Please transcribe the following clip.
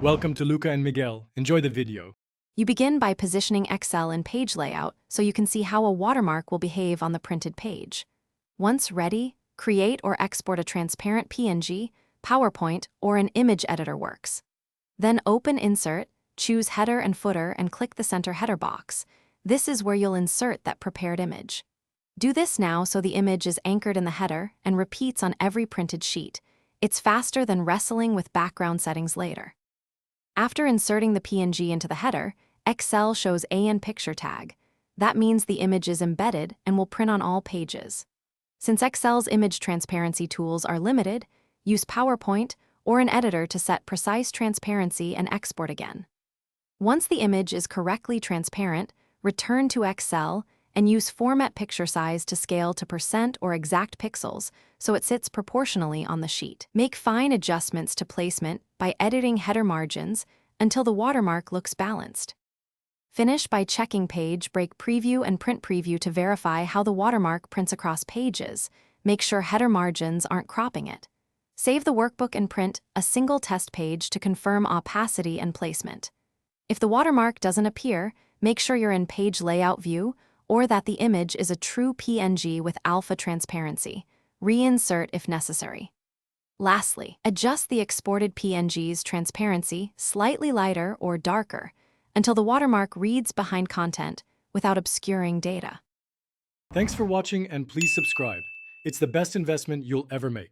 Welcome to Luca and Miguel. Enjoy the video. You begin by positioning Excel in page layout so you can see how a watermark will behave on the printed page. Once ready, create or export a transparent PNG, PowerPoint, or an image editor works. Then open Insert, choose Header and Footer and click the center header box. This is where you'll insert that prepared image. Do this now so the image is anchored in the header and repeats on every printed sheet. It's faster than wrestling with background settings later. After inserting the PNG into the header, Excel shows AN picture tag. That means the image is embedded and will print on all pages. Since Excel's image transparency tools are limited, use PowerPoint or an editor to set precise transparency and export again. Once the image is correctly transparent, return to Excel and use Format Picture Size to scale to % or exact pixels so it sits proportionally on the sheet. Make fine adjustments to placement by editing header margins until the watermark looks balanced. Finish by checking Page Break Preview and Print Preview to verify how the watermark prints across pages. Make sure header margins aren't cropping it. Save the workbook and print a single test page to confirm opacity and placement. If the watermark doesn't appear, make sure you're in Page Layout View or that the image is a true PNG with alpha transparency. Reinsert if necessary. Lastly, adjust the exported PNG's transparency slightly lighter or darker until the watermark reads behind content without obscuring data. Thanks for watching and please subscribe. It's the best investment you'll ever make.